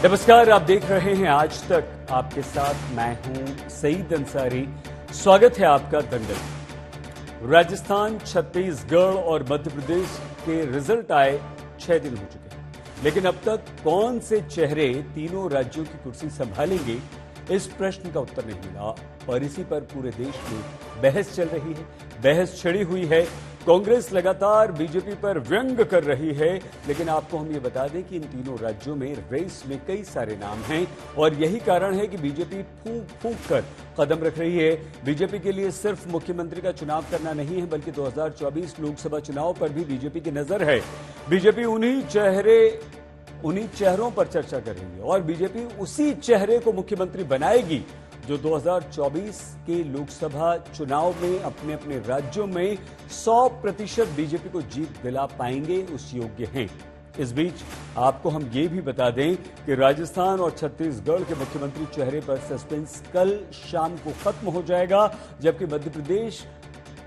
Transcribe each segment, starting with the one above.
नमस्कार, आप देख रहे हैं आज तक। आपके साथ मैं हूं सईद अंसारी। स्वागत है आपका दंगल। राजस्थान, छत्तीसगढ़ और मध्य प्रदेश के रिजल्ट आए 6 दिन हो चुके हैं, लेकिन अब तक कौन से चेहरे तीनों राज्यों की कुर्सी संभालेंगे, इस प्रश्न का उत्तर नहीं मिला और इसी पर पूरे देश में बहस चल रही है। बहस छिड़ी हुई है। कांग्रेस लगातार बीजेपी पर व्यंग कर रही है, लेकिन आपको हम ये बता दें कि इन तीनों राज्यों में रेस में कई सारे नाम हैं और यही कारण है कि बीजेपी फूंक फूंक कर कदम रख रही है। बीजेपी के लिए सिर्फ मुख्यमंत्री का चुनाव करना नहीं है, बल्कि 2024 लोकसभा चुनाव पर भी बीजेपी की नजर है। बीजेपी उन्हीं चेहरों पर चर्चा कर रही है और बीजेपी उसी चेहरे को मुख्यमंत्री बनाएगी जो 2024 के लोकसभा चुनाव में अपने अपने राज्यों में 100% बीजेपी को जीत दिला पाएंगे, उस योग्य हैं। इस बीच आपको हम ये भी बता दें कि राजस्थान और छत्तीसगढ़ के मुख्यमंत्री चेहरे पर सस्पेंस कल शाम को खत्म हो जाएगा, जबकि मध्य प्रदेश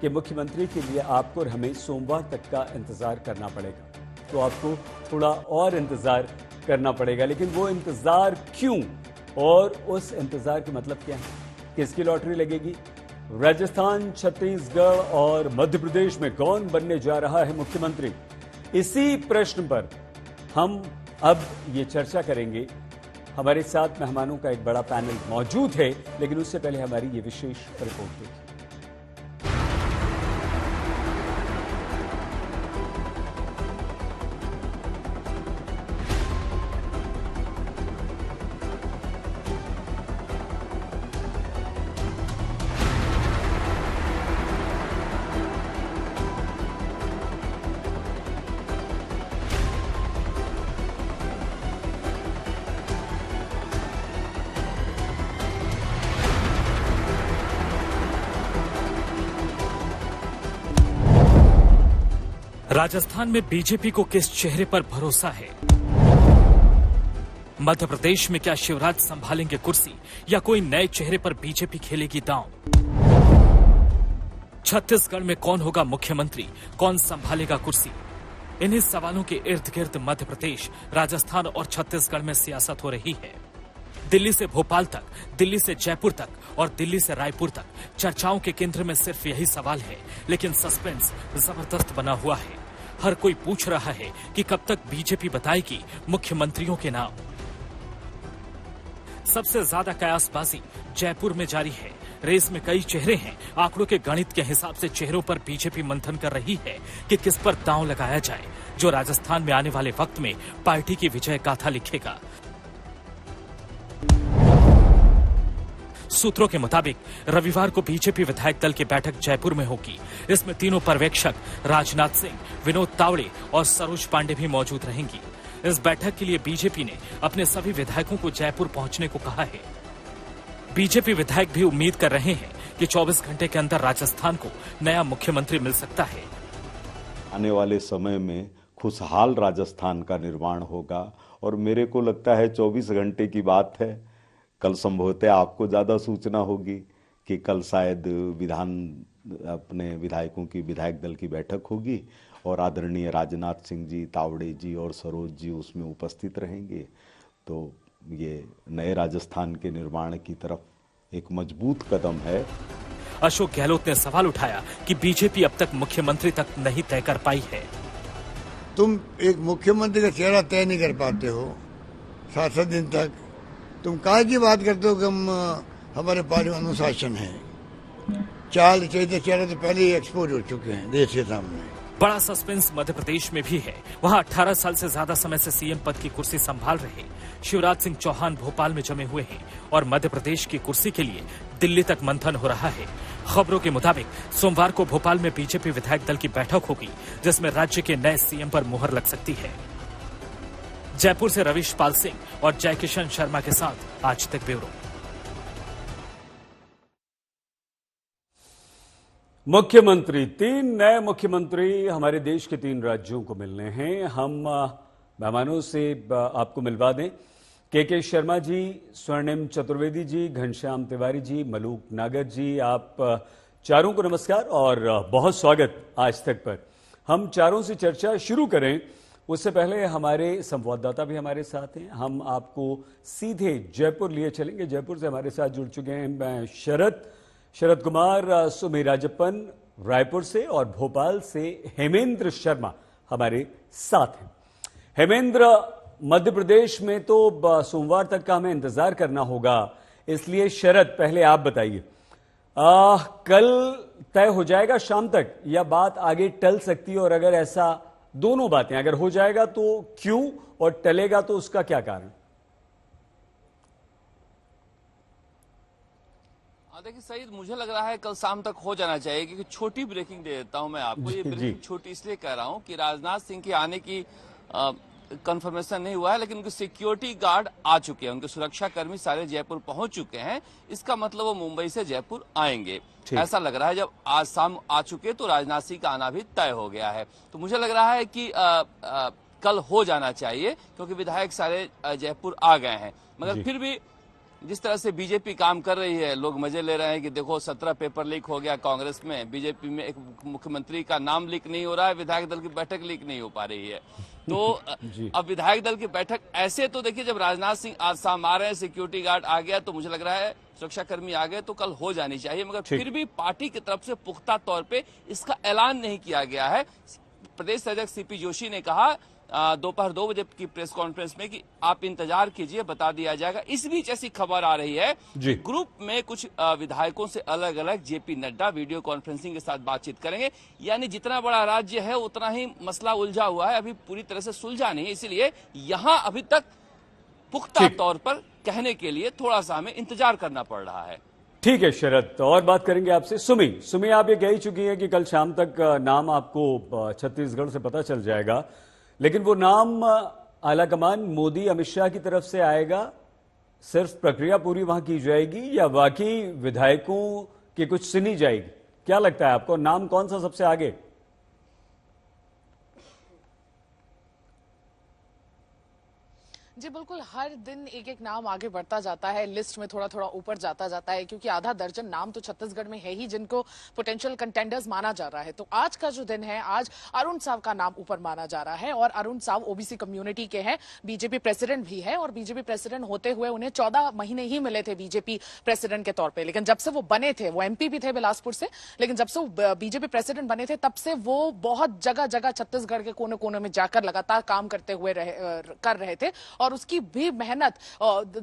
के मुख्यमंत्री के लिए आपको और हमें सोमवार तक का इंतजार करना पड़ेगा। तो आपको थोड़ा और इंतजार करना पड़ेगा, लेकिन वो इंतजार क्यों और उस इंतजार का मतलब क्या है? किसकी लॉटरी लगेगी? राजस्थान, छत्तीसगढ़ और मध्य प्रदेश में कौन बनने जा रहा है मुख्यमंत्री? इसी प्रश्न पर हम अब ये चर्चा करेंगे। हमारे साथ मेहमानों का एक बड़ा पैनल मौजूद है, लेकिन उससे पहले हमारी ये विशेष रिपोर्ट देखिए। राजस्थान में बीजेपी को किस चेहरे पर भरोसा है? मध्य प्रदेश में क्या शिवराज संभालेंगे कुर्सी या कोई नए चेहरे पर बीजेपी खेलेगी दांव? छत्तीसगढ़ में कौन होगा मुख्यमंत्री, कौन संभालेगा कुर्सी? इन्हीं सवालों के इर्द गिर्द मध्य प्रदेश, राजस्थान और छत्तीसगढ़ में सियासत हो रही है। दिल्ली से भोपाल तक, दिल्ली से जयपुर तक और दिल्ली से रायपुर तक चर्चाओं के केंद्र में सिर्फ यही सवाल है, लेकिन सस्पेंस जबरदस्त बना हुआ है। हर कोई पूछ रहा है कि कब तक बीजेपी बताएगी मुख्यमंत्रियों के नाम। सबसे ज्यादा कयासबाजी जयपुर में जारी है। रेस में कई चेहरे हैं। आंकड़ों के गणित के हिसाब से चेहरों पर बीजेपी मंथन कर रही है कि किस पर दांव लगाया जाए, जो राजस्थान में आने वाले वक्त में पार्टी की विजय गाथा लिखेगा। सूत्रों के मुताबिक रविवार को बीजेपी विधायक दल की बैठक जयपुर में होगी। इसमें तीनों पर्यवेक्षक राजनाथ सिंह, विनोद तावड़े और सरोज पांडे भी मौजूद रहेंगी। इस बैठक के लिए बीजेपी ने अपने सभी विधायकों को जयपुर पहुंचने को कहा है। बीजेपी विधायक भी उम्मीद कर रहे हैं कि 24 घंटे के अंदर राजस्थान को नया मुख्यमंत्री मिल सकता है। आने वाले समय में खुशहाल राजस्थान का निर्माण होगा और मेरे को लगता है 24 घंटे की बात है। कल संभवतः आपको ज़्यादा सूचना होगी कि कल शायद अपने विधायकों की विधायक दल की बैठक होगी और आदरणीय राजनाथ सिंह जी, तावड़े जी और सरोज जी उसमें उपस्थित रहेंगे। तो ये नए राजस्थान के निर्माण की तरफ एक मजबूत कदम है। अशोक गहलोत ने सवाल उठाया कि बीजेपी अब तक मुख्यमंत्री तक नहीं तय कर पाई है। तुम एक मुख्यमंत्री का चेहरा तय नहीं कर पाते हो 7 दिन तक, तुम काहे की बात करते हो कि हमारे पार्टी में अनुशासन है? चाल चैत्य चेहरे तो पहले ही एक्सपोज हो चुके हैं देश के सामने। बड़ा सस्पेंस मध्य प्रदेश में भी है। वहां 18 साल से ज्यादा समय से सीएम पद की कुर्सी संभाल रहे शिवराज सिंह चौहान भोपाल में जमे हुए हैं और मध्य प्रदेश की कुर्सी के लिए दिल्ली तक मंथन हो रहा है। खबरों के मुताबिक सोमवार को भोपाल में बीजेपी विधायक दल की बैठक होगी, जिसमें राज्य के नए सीएम पर मुहर लग सकती है। जयपुर से रवीश पाल सिंह और जयकिशन शर्मा के साथ आज तक ब्यूरो। मुख्यमंत्री, 3 नए मुख्यमंत्री हमारे देश के 3 राज्यों को मिलने हैं। हम मेहमानों से आपको मिलवा दें। के शर्मा जी, स्वर्णिम चतुर्वेदी जी, घनश्याम तिवारी जी, मलूक नागर जी, आप चारों को नमस्कार और बहुत स्वागत आज तक पर। हम चारों से चर्चा शुरू करें उससे पहले हमारे संवाददाता भी हमारे साथ हैं। हम आपको सीधे जयपुर लिए चलेंगे। जयपुर से हमारे साथ जुड़ चुके हैं शरद कुमार, सुमी राजप्पन रायपुर से, और भोपाल से हेमेंद्र शर्मा हमारे साथ हैं। हेमेंद्र, मध्य प्रदेश में तो सोमवार तक का हमें इंतजार करना होगा, इसलिए शरद पहले आप बताइए, कल तय हो जाएगा शाम तक या बात आगे टल सकती है? और अगर ऐसा दोनों बातें अगर हो जाएगा तो क्यों, और टलेगा तो उसका क्या कारण? देखिए सईद, मुझे लग रहा है कल शाम तक हो जाना चाहिए, क्योंकि छोटी ब्रेकिंग दे देता हूं मैं आपको। ये ब्रेकिंग छोटी इसलिए कह रहा हूं कि राजनाथ सिंह के आने की कंफर्मेशन नहीं हुआ है, लेकिन उनके सिक्योरिटी गार्ड आ चुके हैं, उनके सुरक्षा कर्मी सारे जयपुर पहुंच चुके हैं। इसका मतलब वो मुंबई से जयपुर आएंगे, ऐसा लग रहा है। जब आज शाम आ चुके तो राजनाथ सिंह का आना भी तय हो गया है। तो मुझे लग रहा है कि कल हो जाना चाहिए, क्योंकि विधायक सारे जयपुर आ गए हैं। मगर फिर भी जिस तरह से बीजेपी काम कर रही है, लोग मजे ले रहे हैं कि देखो 17 पेपर लीक हो गया कांग्रेस में, बीजेपी में एक मुख्यमंत्री का नाम लीक नहीं हो रहा है, विधायक दल की बैठक लीक नहीं हो पा रही है। तो अब विधायक दल की बैठक ऐसे, तो देखिए जब राजनाथ सिंह आज शाम आ रहे हैं, सिक्योरिटी गार्ड आ गया, तो मुझे लग रहा है सुरक्षा कर्मी आ गए तो कल हो जानी चाहिए। मगर फिर भी पार्टी की तरफ से पुख्ता तौर पे इसका ऐलान नहीं किया गया है। प्रदेश अध्यक्ष सीपी जोशी ने कहा दोपहर 2 बजे की प्रेस कॉन्फ्रेंस में कि आप इंतजार कीजिए, बता दिया जाएगा। इस बीच ऐसी खबर आ रही है ग्रुप में कुछ विधायकों से अलग अलग जेपी नड्डा वीडियो कॉन्फ्रेंसिंग के साथ बातचीत करेंगे। यानी जितना बड़ा राज्य है उतना ही मसला उलझा हुआ है, अभी पूरी तरह से सुलझा नहीं है, इसलिए यहां अभी तक पुख्ता तौर पर कहने के लिए थोड़ा सा हमें इंतजार करना पड़ रहा है। ठीक है शरद, तो और बात करेंगे आपसे। सुमी, आप ये कह ही चुकी है कि कल शाम तक नाम आपको छत्तीसगढ़ से पता चल जाएगा, लेकिन वो नाम आलाकमान मोदी अमित शाह की तरफ से आएगा? सिर्फ प्रक्रिया पूरी वहां की जाएगी या वाकई विधायकों की कुछ सुनी जाएगी? क्या लगता है आपको, नाम कौन सा सबसे आगे? जी बिल्कुल, हर दिन एक एक नाम आगे बढ़ता जाता है, लिस्ट में थोड़ा थोड़ा ऊपर जाता जाता है, क्योंकि आधा दर्जन नाम तो छत्तीसगढ़ में है ही जिनको पोटेंशियल कंटेंडर्स माना जा रहा है। तो आज का जो दिन है, आज अरुण साव का नाम ऊपर माना जा रहा है, और अरुण साव ओबीसी कम्युनिटी के हैं, बीजेपी प्रेसिडेंट भी है, और बीजेपी प्रेसिडेंट होते हुए उन्हें 14 महीने ही मिले थे बीजेपी प्रेसिडेंट के तौर पर। लेकिन जब से वो बने थे, वो एमपी भी थे बिलासपुर से, लेकिन जब से वो बीजेपी प्रेसिडेंट बने थे तब से वो बहुत जगह जगह छत्तीसगढ़ के कोने कोने में जाकर लगातार काम करते हुए कर रहे थे, और उसकी भी मेहनत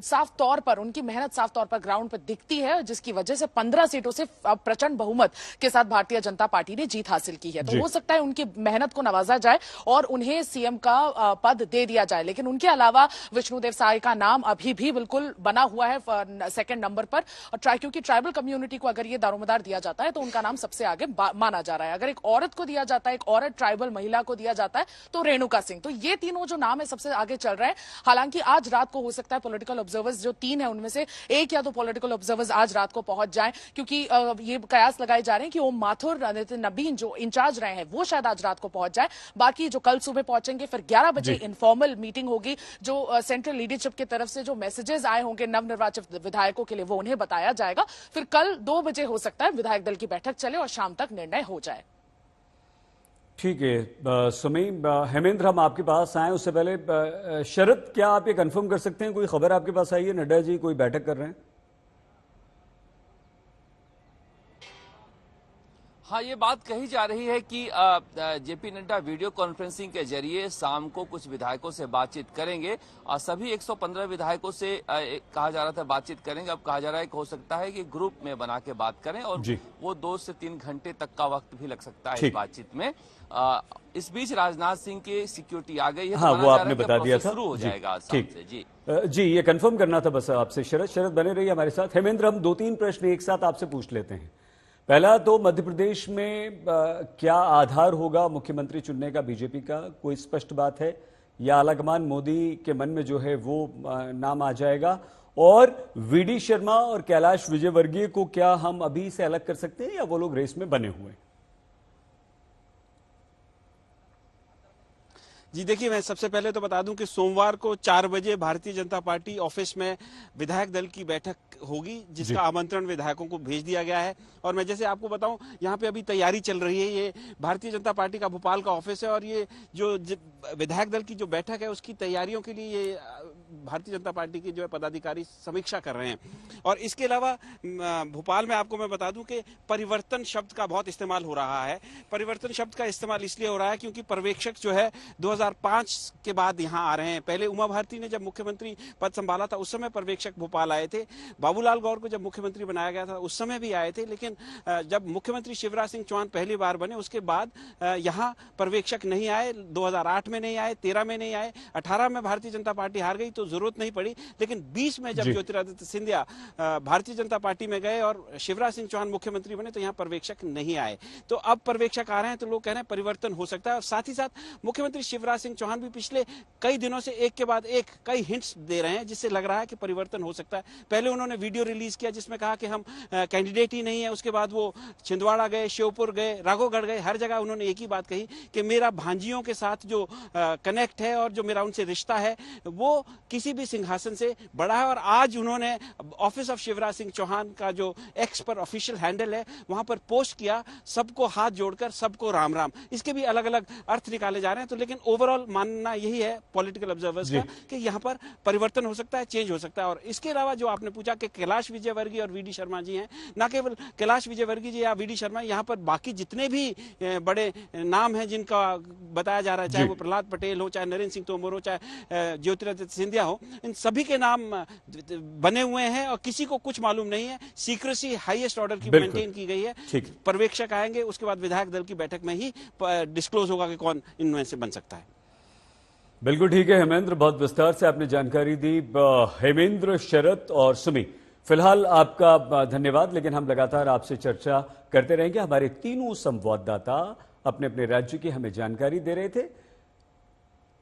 साफ तौर पर, उनकी मेहनत साफ तौर पर ग्राउंड पर दिखती है, जिसकी वजह से 15 सीटों से प्रचंड बहुमत के साथ भारतीय जनता पार्टी ने जीत हासिल की है। तो हो सकता है उनकी मेहनत को नवाजा जाए और उन्हें सीएम का पद दे दिया जाए। लेकिन उनके अलावा विष्णुदेव साय का नाम अभी भी बिल्कुल बना हुआ है सेकंड नंबर पर, क्योंकि ट्राइबल कम्युनिटी को अगर ये दारोमदार दिया जाता है तो उनका नाम सबसे आगे माना जा रहा है। अगर एक औरत को दिया जाता है, एक औरत ट्राइबल महिला को दिया जाता है, तो रेणुका सिंह। तो ये तीनों जो नाम है सबसे आगे चल रहे हैं। हालांकि आज रात को हो सकता है पॉलिटिकल ऑब्जर्वर्स जो 3 है उनमें से एक या 2 पॉलिटिकल ऑब्जर्वर्स आज रात को पहुंच जाएं, क्योंकि ये कयास लगाए जा रहे हैं कि ओम माथुर, नितिन नबीन जो इंचार्ज रहे हैं वो शायद आज रात को पहुंच जाए। बाकी जो कल सुबह पहुंचेंगे, फिर 11 बजे इनफॉर्मल मीटिंग होगी, जो सेंट्रल लीडरशिप की तरफ से जो मैसेजेस आए होंगे नवनिर्वाचित विधायकों के लिए वो उन्हें बताया जाएगा। फिर कल 2 बजे हो सकता है विधायक दल की बैठक चले और शाम तक निर्णय हो जाए। ठीक है सुमी। हेमेंद्र, हम आपके पास आए उससे पहले शरद, क्या आप ये कंफर्म कर सकते हैं, कोई खबर आपके पास आई है नड्डा जी कोई बैठक कर रहे हैं? हाँ, ये बात कही जा रही है कि जेपी नड्डा वीडियो कॉन्फ्रेंसिंग के जरिए शाम को कुछ विधायकों से बातचीत करेंगे, और सभी 115 विधायकों से कहा जा रहा था बातचीत करेंगे। अब कहा जा रहा है कि हो सकता है कि ग्रुप में बना के बात करें, और वो 2 से 3 घंटे तक का वक्त भी लग सकता है इस बातचीत में। इस बीच राजनाथ सिंह की सिक्योरिटी आ गई है। हाँ, वो आपने बता दिया था, शुरू हो जाएगा शाम से। जी, ये कंफर्म करना था बस आपसे। शरद बने रहिए हमारे साथ। हेमेंद्र, हम 2-3 प्रश्न एक साथ आपसे पूछ लेते हैं। पहला तो मध्य प्रदेश में क्या आधार होगा मुख्यमंत्री चुनने का बीजेपी का, कोई स्पष्ट बात है, या आलाकमान मोदी के मन में जो है वो नाम आ जाएगा? और वीडी शर्मा और कैलाश विजयवर्गीय को क्या हम अभी से अलग कर सकते हैं, या वो लोग रेस में बने हुए हैं? जी देखिए, मैं सबसे पहले तो बता दूं कि सोमवार को 4 बजे भारतीय जनता पार्टी ऑफिस में विधायक दल की बैठक होगी, जिसका आमंत्रण विधायकों को भेज दिया गया है। और मैं जैसे आपको बताऊं, यहाँ पे अभी तैयारी चल रही है। ये भारतीय जनता पार्टी का भोपाल का ऑफिस है और ये जो विधायक दल की जो बैठक है उसकी तैयारियों के लिए ये भारतीय जनता पार्टी के जो है पदाधिकारी समीक्षा कर रहे हैं। और इसके अलावा भोपाल में आपको मैं बता दूं कि परिवर्तन शब्द का बहुत इस्तेमाल हो रहा है। परिवर्तन शब्द का इस्तेमाल इसलिए हो रहा है क्योंकि पर्यवेक्षक जो है 2005 के बाद यहाँ आ रहे हैं। पहले उमा भारती ने जब मुख्यमंत्री पद संभाला था उस समय पर्यवेक्षक भोपाल आए थे। बाबूलाल गौर को जब मुख्यमंत्री बनाया गया था उस समय भी आए थे, लेकिन जब मुख्यमंत्री शिवराज सिंह चौहान पहली बार बने उसके बाद यहाँ पर्यवेक्षक नहीं आए। 2008 में नहीं आए, 13 में नहीं आए, 18 में भारतीय जनता पार्टी हार गई तो जरूरत नहीं पड़ी, लेकिन 20 में जब ज्योतिरादित्य सिंधिया भारतीय जनता पार्टी में गए और शिवराज सिंह चौहान मुख्यमंत्री बने तो यहाँ पर्यवेक्षक नहीं आए। तो अब पर्यवेक्षक आ रहे हैं तो लोग कह रहे हैं परिवर्तन हो सकता है। और साथ ही साथ मुख्यमंत्री शिवराज सिंह चौहान भी पिछले कई दिनों से एक के बाद एक कई हिंट्स दे रहे हैं, जिससे लग रहा है कि परिवर्तन हो सकता है। पहले उन्होंने वीडियो रिलीज किया जिसमें कहा कि हम कैंडिडेट ही नहीं है। उसके बाद वो छिंदवाड़ा गए, श्योपुर गए, राघोगढ़ गए, हर जगह उन्होंने एक ही बात कही कि मेरा भांजियों के साथ जो कनेक्ट है और जो मेरा उनसे रिश्ता है वो किसी भी सिंहासन से बड़ा है। और आज उन्होंने ऑफिस ऑफ शिवराज सिंह चौहान का जो एक्स पर ऑफिशियल हैंडल है वहां पर पोस्ट किया, सबको हाथ जोड़कर सबको राम राम। इसके भी अलग अलग अर्थ निकाले जा रहे हैं। तो लेकिन ओवरऑल मानना यही है पॉलिटिकल ऑब्जर्वर्स का कि यहाँ पर परिवर्तन हो सकता है, चेंज हो सकता है। और इसके अलावा जो आपने पूछा कि कैलाश विजयवर्गीय और वीडी शर्मा जी हैं, न केवल कैलाश विजयवर्गीय जी या वीडी शर्मा, यहाँ पर बाकी जितने भी बड़े नाम हैं जिनका बताया जा रहा है, चाहे वो प्रहलाद पटेल हो, चाहे नरेंद्र सिंह तोमर हो, चाहे ज्योतिरादित्य सिंधिया हो, इन सभी के नाम बने हुए हैं और किसी को कुछ मालूम नहीं है। सीक्रेसी हाईएस्ट ऑर्डर की मेंटेन की गई है। पर्यवेक्षक आएंगे, उसके बाद विधायक दल की बैठक में ही डिस्क्लोज होगा कि कौन इनमें से बन सकता है। बिल्कुल ठीक है हेमेंद्र, बहुत विस्तार से आपने जानकारी दी। हेमेंद्र, शरद और सुमी, फिलहाल आपका धन्यवाद, लेकिन हम लगातार आपसे चर्चा करते रहेंगे। हमारे तीनों संवाददाता अपने अपने राज्य की हमें जानकारी दे रहे थे।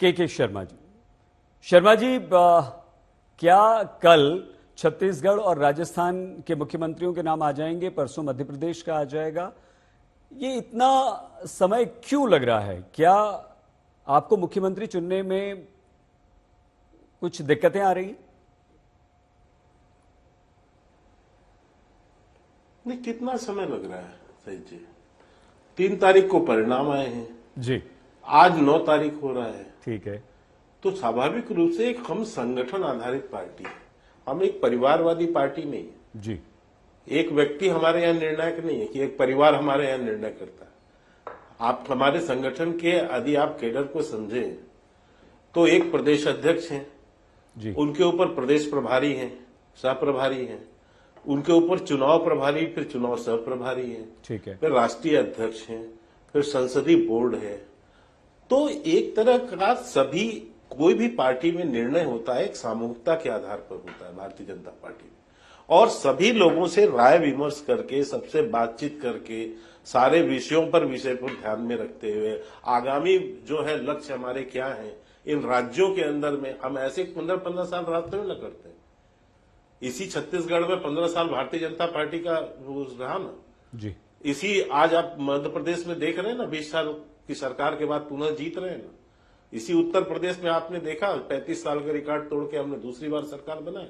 के शर्मा जी, क्या कल छत्तीसगढ़ और राजस्थान के मुख्यमंत्रियों के नाम आ जाएंगे, परसों मध्य प्रदेश का आ जाएगा? ये इतना समय क्यों लग रहा है? क्या आपको मुख्यमंत्री चुनने में कुछ दिक्कतें आ रही? नहीं, कितना समय लग रहा है सही जी? 3 तारीख को परिणाम आए हैं जी, आज 9 तारीख हो रहा है। ठीक है। तो स्वाभाविक रूप से एक हम संगठन आधारित पार्टी है, हम एक परिवारवादी पार्टी नहीं है जी। एक व्यक्ति हमारे यहाँ निर्णायक नहीं है कि एक परिवार हमारे यहाँ निर्णय करता है। आप हमारे संगठन के यदि आप कैडर को समझें तो एक प्रदेश अध्यक्ष हैं जी, उनके ऊपर प्रदेश प्रभारी हैं, सह प्रभारी हैं, उनके ऊपर चुनाव प्रभारी, फिर चुनाव सह प्रभारी हैं, ठीक है, फिर राष्ट्रीय अध्यक्ष हैं, फिर संसदीय बोर्ड है। तो एक तरह का सभी कोई भी पार्टी में निर्णय होता है एक सामूहिकता के आधार पर होता है भारतीय जनता पार्टी में, और सभी लोगों से राय विमर्श करके, सबसे बातचीत करके, सारे विषयों पर विषय को ध्यान में रखते हुए आगामी जो है लक्ष्य हमारे क्या है इन राज्यों के अंदर में, हम ऐसे 15-15 साल रात तो न करते। इसी छत्तीसगढ़ में 15 साल भारतीय जनता पार्टी का रहा ना जी। इसी आज आप मध्य प्रदेश में देख रहे हैं ना, 20 साल की सरकार के बाद पुनः जीत रहे हैं ना। इसी उत्तर प्रदेश में आपने देखा 35 साल का रिकॉर्ड तोड़ के हमने दूसरी बार सरकार बनाया।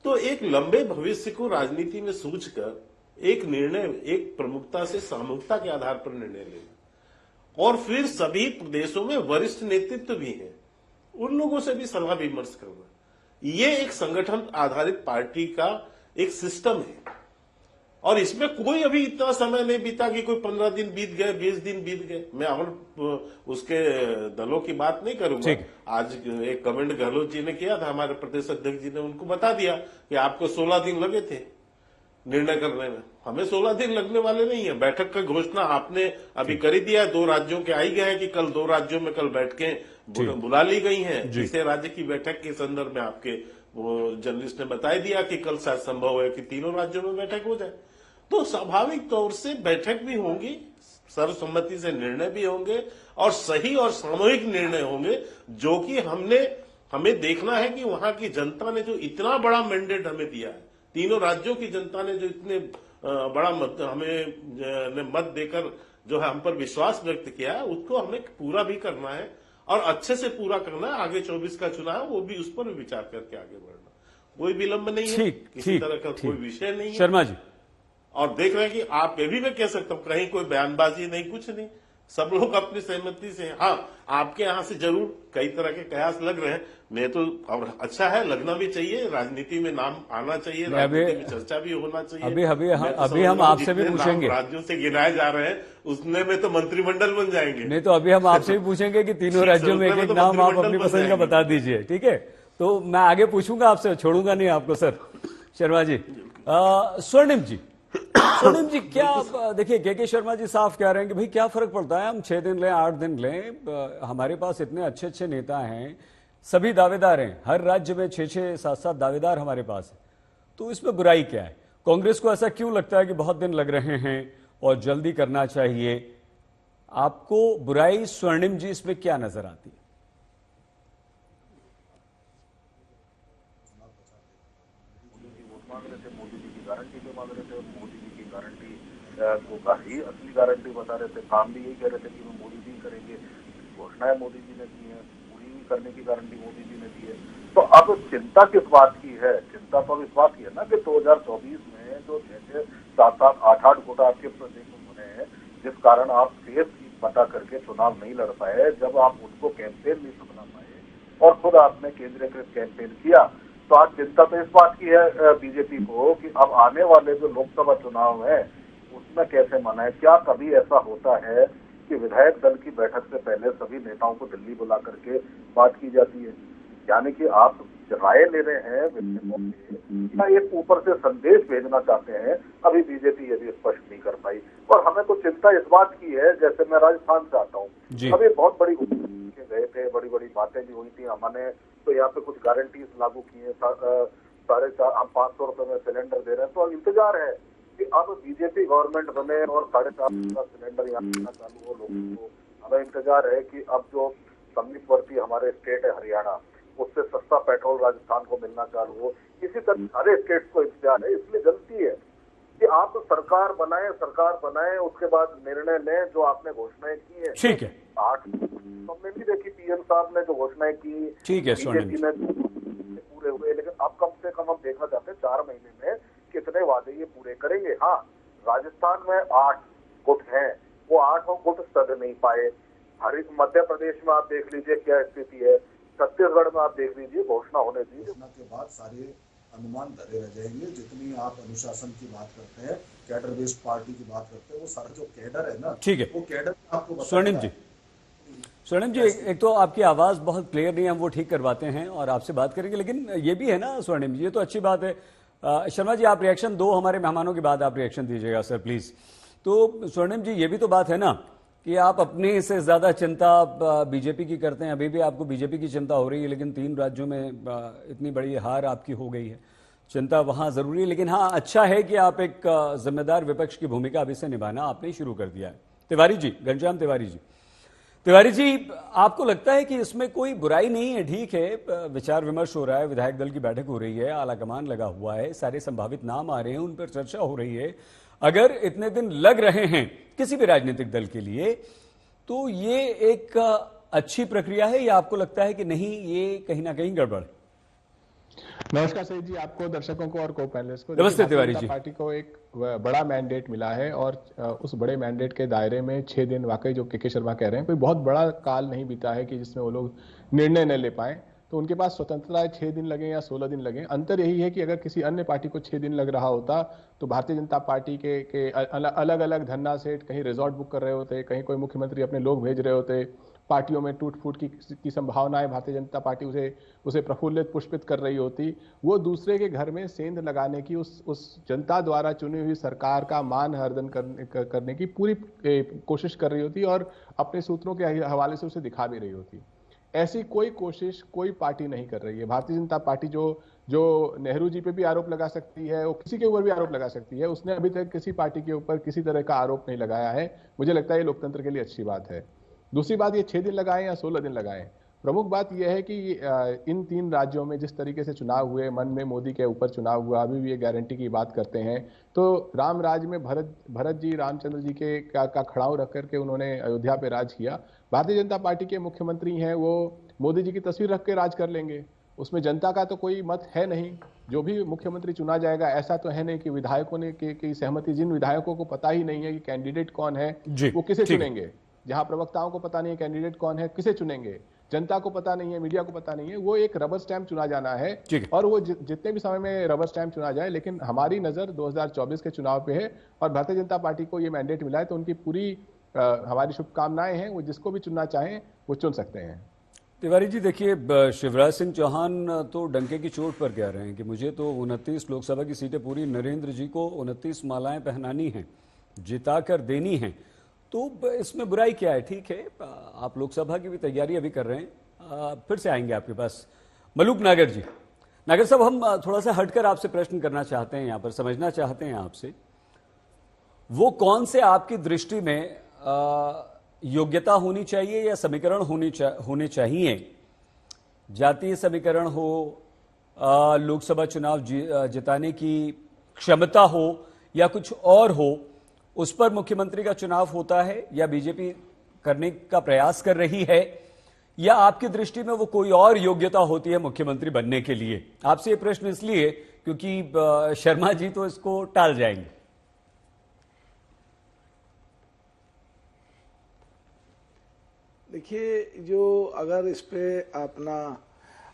तो एक लंबे भविष्य को राजनीति में सूझकर एक निर्णय, एक प्रमुखता से सामूहिकता के आधार पर निर्णय लेना, और फिर सभी प्रदेशों में वरिष्ठ नेतृत्व भी है, उन लोगों से भी सलाह विमर्श करना, ये एक संगठन आधारित पार्टी का एक सिस्टम है। और इसमें कोई अभी इतना समय नहीं बीता कि कोई 15 दिन बीत गए, 20 दिन बीत गए। मैं और उसके दलों की बात नहीं करूंगा। आज एक कमेंट गहलोत जी ने किया था, हमारे प्रदेश अध्यक्ष जी ने उनको बता दिया कि आपको 16 दिन लगे थे निर्णय करने में, हमें 16 दिन लगने वाले नहीं है। बैठक का घोषणा आपने अभी कर ही दिया है, 2 राज्यों के आई गए हैं कि कल 2 राज्यों में कल बैठकें बुला ली गई हैं। तीसरे राज्य की बैठक के संदर्भ में आपके वो जर्नलिस्ट ने बता दिया कि कल शायद संभव है कि तीनों राज्यों में बैठक हो जाए। तो स्वाभाविक तौर से बैठक भी होंगी, सर्वसम्मति से निर्णय भी होंगे और सही और सामूहिक निर्णय होंगे, जो कि हमें देखना है कि वहां की जनता ने जो इतना बड़ा मैंडेट हमें दिया है, तीनों राज्यों की जनता ने जो इतने बड़ा मत देकर जो है हम पर विश्वास व्यक्त किया है, उसको हमें पूरा भी करना है और अच्छे से पूरा करना है। आगे 24 का चुनाव, वो भी उस पर भी विचार करके आगे बढ़ना, कोई विलंब नहीं है, किसी तरह का कोई विषय नहीं है। शर्मा जी, और देख रहे हैं कि आप ये भी मैं कह सकता हूं, कहीं कोई बयानबाजी नहीं, कुछ नहीं, सब लोग अपनी सहमति से। हाँ, आपके यहां से जरूर कई तरह के कयास लग रहे हैं, मैं तो, और अच्छा है, लगना भी चाहिए, राजनीति में नाम आना चाहिए, राजनीति में चर्चा भी होना चाहिए। अभी हम आपसे भी पूछेंगे, राज्यों से गिनाए जा रहे हैं उसने में तो मंत्रिमंडल बन जाएंगे। नहीं तो अभी हम आपसे भी पूछेंगे कि तीनों राज्यों में एक एक नाम आप अपनी पसंद का बता दीजिए, ठीक है? तो मैं आगे पूछूंगा आपसे, छोड़ूंगा नहीं आपको सर। शर्मा जी, स्वर्णिम जी, स्वर्णिम जी, क्या देखिए, के शर्मा जी साफ कह रहे हैं कि भाई क्या फर्क पड़ता है, हम 6 दिन लें, 8 दिन लें, हमारे पास इतने अच्छे अच्छे नेता हैं, सभी दावेदार हैं, हर राज्य में 6-6, 7-7 दावेदार हमारे पास है, तो इसमें बुराई क्या है? कांग्रेस को ऐसा क्यों लगता है कि बहुत दिन लग रहे हैं और जल्दी करना चाहिए? आपको बुराई, स्वर्णिम जी, इसमें क्या नजर आती है? मोदी जी की गारंटी पे मांग रहे थे, मोदी जी की गारंटी को ही असली गारंटी बता रहे थे, काम भी यही कह रहे थे कि वो मोदी जी करेंगे, घोषणाएं मोदी जी ने की है, पूरी करने की गारंटी मोदी जी ने दी है। तो अब चिंता किस बात की है? चिंता तो अब इस बात की है ना कि 2024 में जो 6-6, 7-7, 8-8 घोटा आपके प्रदेश में बने हैं, जिस कारण आप फेस की पता करके चुनाव नहीं लड़ पाए, जब आप उसको कैंपेन नहीं बना पाए और खुद आपने केंद्रीकृत कैंपेन किया, तो आज चिंता तो इस बात की है बीजेपी को कि अब आने वाले जो लोकसभा चुनाव है उसमें कैसे मनाए। क्या कभी ऐसा होता है कि विधायक दल की बैठक से पहले सभी नेताओं को दिल्ली बुला करके बात की जाती है? यानी कि आप राय ले रहे हैं विधायकों से, या एक ऊपर से संदेश भेजना चाहते हैं? अभी बीजेपी ये भी स्पष्ट नहीं कर पाई। और हमें तो चिंता इस बात की है, जैसे मैं राजस्थान से आता हूँ, अभी बहुत बड़ी गए थे, बड़ी बड़ी बातें भी हुई थी, हमने तो यहाँ पे कुछ गारंटीज लागू की है, 4.5 हम 500 रुपए में सिलेंडर दे रहे हैं। तो अब इंतजार है कि अब बीजेपी गवर्नमेंट बने और 4.5 का सिलेंडर यहाँ देना चालू हो लोगों को। हमें इंतजार है कि अब जो समीपवर्ती हमारे स्टेट है हरियाणा, उससे सस्ता पेट्रोल राजस्थान को मिलना चालू हो। इसी तरह सारे स्टेट्स को इंतजार है। इसलिए गलती है कि आप सरकार बनाए, उसके बाद निर्णय लें जो आपने घोषणाएं की है। ठीक है, 8 हमने भी देखी, पीएम साहब ने जो घोषणाएं की, ठीक है, बीजेपी ने पूरे हुए, लेकिन अब कम से कम हम देखना चाहते हैं 4 महीने में कितने वादे ये पूरे करेंगे। हाँ, राजस्थान में 8 गुट हैं, वो 8 गुट सद नहीं पाए। मध्य प्रदेश में आप देख लीजिए क्या स्थिति है, छत्तीसगढ़ में आप देख लीजिए, घोषणा होने दीजिए, घोषणा के बाद सारे अनुमान धरे रह जाएंगे। जितनी आप अनुशासन की बात करते हैं, कैडर बेस्ड पार्टी की बात करते हैं, वो सारा जो कैडर है ना, ठीक है, वो कैडर आपको स्वर्णिम जी, एक तो आपकी आवाज बहुत क्लियर नहीं है, हम वो ठीक करवाते हैं और आपसे बात करेंगे। लेकिन ये भी है ना स्वर्णिम जी, ये तो अच्छी बात है। शर्मा जी, आप रिएक्शन दो हमारे मेहमानों के बाद आप रिएक्शन दीजिएगा सर प्लीज। तो स्वर्णिम जी, ये भी तो बात है ना कि आप अपने से ज्यादा चिंता बीजेपी की करते हैं। अभी भी आपको बीजेपी की चिंता हो रही है, लेकिन 3 राज्यों में इतनी बड़ी हार आपकी हो गई है, चिंता वहां जरूरी है। लेकिन हाँ, अच्छा है कि आप एक जिम्मेदार विपक्ष की भूमिका अभी से निभाना आपने शुरू कर दिया है। तिवारी जी, घनश्याम तिवारी जी, आपको लगता है कि इसमें कोई बुराई नहीं है? ठीक है, विचार विमर्श हो रहा है, विधायक दल की बैठक हो रही है, आलाकमान लगा हुआ है, सारे संभावित नाम आ रहे हैं, उन पर चर्चा हो रही है। अगर इतने दिन लग रहे हैं किसी भी राजनीतिक दल के लिए, तो ये एक अच्छी प्रक्रिया है या आपको लगता है कि नहीं, ये कहीं ना कहीं गड़बड़? नमस्कार सही जी, आपको, दर्शकों को और को पैनलिस्ट को। नमस्ते तिवारी जी। पार्टी को एक बड़ा मैंडेट मिला है और उस बड़े मैंडेट के दायरे में 6 दिन, वाकई जो के शर्मा कह रहे हैं, कोई बहुत बड़ा काल नहीं बीता है कि जिसमें वो लोग निर्णय न ले पाए। तो उनके पास स्वतंत्रता है, 6 दिन लगे या 16 दिन लगे। अंतर यही है कि अगर किसी अन्य पार्टी को 6 दिन लग रहा होता तो भारतीय जनता पार्टी के अलग अलग धन्ना सेठ कहीं रिजॉर्ट बुक कर रहे होते, कहीं कोई मुख्यमंत्री अपने लोग भेज रहे होते, पार्टियों में टूट फूट की संभावनाएं भारतीय जनता पार्टी उसे प्रफुल्लित पुष्पित कर रही होती। वो दूसरे के घर में सेंध लगाने की, उस जनता द्वारा चुनी हुई सरकार का मान हर्दन करने की पूरी कोशिश कर रही होती और अपने सूत्रों के हवाले से उसे दिखा भी रही होती। ऐसी कोई कोशिश कोई पार्टी नहीं कर रही है। भारतीय जनता पार्टी जो नेहरू जी पे भी आरोप लगा सकती है, वो किसी के ऊपर भी आरोप लगा सकती है, उसने अभी तक किसी पार्टी के ऊपर किसी तरह का आरोप नहीं लगाया है। मुझे लगता है ये लोकतंत्र के लिए अच्छी बात है। दूसरी बात, ये 6 दिन लगाएं या 16 दिन लगाएं, प्रमुख बात यह है कि इन 3 राज्यों में जिस तरीके से चुनाव हुए, मन में मोदी के ऊपर चुनाव हुआ, अभी भी ये गारंटी की बात करते हैं, तो राम राज में भरत जी, रामचंद्र जी के का खड़ाऊ रख करके उन्होंने अयोध्या पे राज किया। भारतीय जनता पार्टी के मुख्यमंत्री हैं, वो मोदी जी की तस्वीर रख के राज कर लेंगे, उसमें जनता का तो कोई मत है नहीं। जो भी मुख्यमंत्री चुना जाएगा, ऐसा तो है नहीं कि विधायकों ने की सहमति, जिन विधायकों को पता ही नहीं है कि कैंडिडेट कौन है वो किसे चुनेंगे, जहां प्रवक्ताओं को पता नहीं है कैंडिडेट कौन है किसे चुनेंगे, जनता को पता नहीं है, मीडिया को पता नहीं है, वो एक रबर स्टैंप चुना जाना है और वो जितने भी समय में रबर स्टैंप चुना जाए। लेकिन हमारी नजर 2024 के चुनाव पे है और भारतीय जनता पार्टी को ये मैंडेट मिला है, तो उनकी पूरी हमारी शुभकामनाएं हैं। वो जिसको भी चुनना चाहें वो चुन सकते हैं। तिवारी जी, देखिए, शिवराज सिंह चौहान तो डंके की चोट पर कह रहे हैं कि मुझे तो 29 लोकसभा की सीटें पूरी नरेंद्र जी को 29 मालाएं पहनानी हैं, जिताकर देनी हैं। तो इसमें बुराई क्या है? ठीक है, आप लोकसभा की भी तैयारी अभी कर रहे हैं, फिर से आएंगे आपके पास। मलूक नागर जी, नागर साहब, हम थोड़ा सा हटकर आपसे प्रश्न करना चाहते हैं, यहां पर समझना चाहते हैं आपसे, वो कौन से आपकी दृष्टि में योग्यता होनी चाहिए या समीकरण होने चाहिए, जातीय समीकरण हो, लोकसभा चुनाव जिताने की क्षमता हो या कुछ और हो, उस पर मुख्यमंत्री का चुनाव होता है या बीजेपी करने का प्रयास कर रही है, या आपकी दृष्टि में वो कोई और योग्यता होती है मुख्यमंत्री बनने के लिए? आपसे ये प्रश्न इसलिए क्योंकि शर्मा जी तो इसको टाल जाएंगे। देखिए, जो अगर इस पे अपना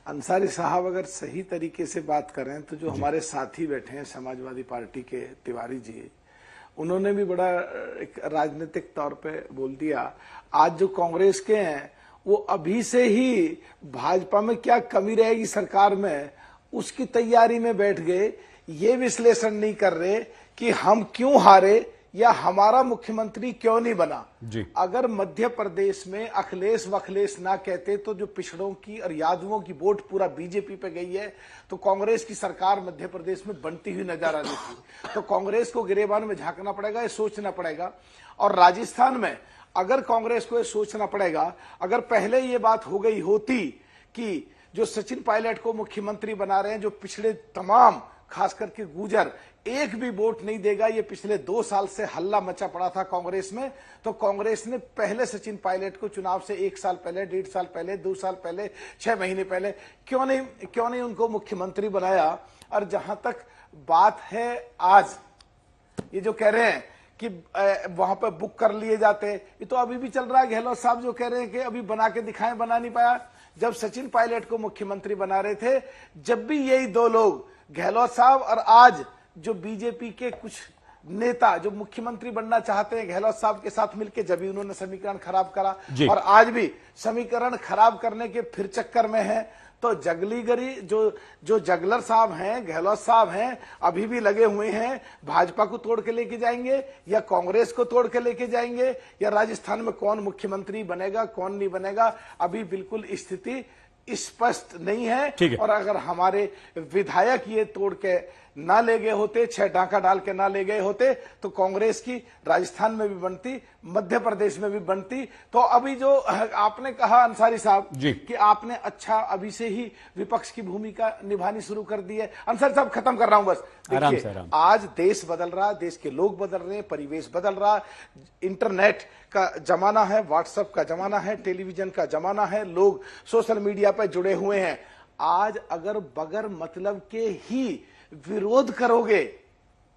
अंसारी साहब अगर सही तरीके से बात करें तो जो हमारे साथी बैठे हैं समाजवादी पार्टी के तिवारी जी, उन्होंने भी बड़ा एक राजनीतिक तौर पे बोल दिया। आज जो कांग्रेस के हैं वो अभी से ही भाजपा में क्या कमी रहेगी सरकार में, उसकी तैयारी में बैठ गए। ये विश्लेषण नहीं कर रहे कि हम क्यों हारे या हमारा मुख्यमंत्री क्यों नहीं बना जी। अगर मध्य प्रदेश में अखिलेश वखलेश ना कहते तो जो पिछड़ों की और यादवों की वोट पूरा बीजेपी पे गई है, तो कांग्रेस की सरकार मध्य प्रदेश में बनती हुई नजर आनी थी। तो कांग्रेस को गिरेबान में झांकना पड़ेगा, ये सोचना पड़ेगा। और राजस्थान में अगर कांग्रेस को ये सोचना पड़ेगा, अगर पहले ये बात हो गई होती कि जो सचिन पायलट को मुख्यमंत्री बना रहे हैं, जो पिछड़े तमाम खास करके गुर्जर एक भी वोट नहीं देगा, ये पिछले 2 साल से हल्ला मचा पड़ा था कांग्रेस में, तो कांग्रेस ने पहले सचिन पायलट को चुनाव से 1 साल पहले, 1.5 साल पहले, 2 साल पहले, 6 महीने पहले क्यों नहीं उनको मुख्यमंत्री बनाया। और जहां तक बात है आज ये जो कह रहे हैं कि वहां पर बुक कर लिए जाते, ये तो अभी भी चल रहा है। गहलोत साहब जो कह रहे हैं कि अभी बना के दिखाएं, बना नहीं पाया। जब सचिन पायलट को मुख्यमंत्री बना रहे थे, जब भी यही 2 लोग, गहलोत साहब और आज जो बीजेपी के कुछ नेता जो मुख्यमंत्री बनना चाहते हैं, गहलोत साहब के साथ मिलकर जब भी उन्होंने समीकरण खराब करा और आज भी समीकरण खराब करने के फिर चक्कर में है। तो जगलीगरी जो जगलर साहब हैं, गहलोत साहब हैं, अभी भी लगे हुए हैं। भाजपा को तोड़ के लेके जाएंगे या कांग्रेस को तोड़ के लेके जाएंगे, या राजस्थान में कौन मुख्यमंत्री बनेगा कौन नहीं बनेगा, अभी बिल्कुल स्थिति स्पष्ट नहीं है। और अगर हमारे विधायक ये तोड़ के ना ले गए होते, 6 डाका डाल के ना ले गए होते, तो कांग्रेस की राजस्थान में भी बनती, मध्य प्रदेश में भी बनती। तो अभी जो आपने कहा अंसारी साहब कि आपने अच्छा अभी से ही विपक्ष की भूमिका निभानी शुरू कर दी है। अंसारी साहब, खत्म कर रहा हूं बस। देखिए, आज देश बदल रहा, देश के लोग बदल रहे हैं, परिवेश बदल रहा, इंटरनेट का जमाना है, व्हाट्सएप का जमाना है, टेलीविजन का जमाना है, लोग सोशल मीडिया पर जुड़े हुए हैं। आज अगर बगैर मतलब के ही विरोध करोगे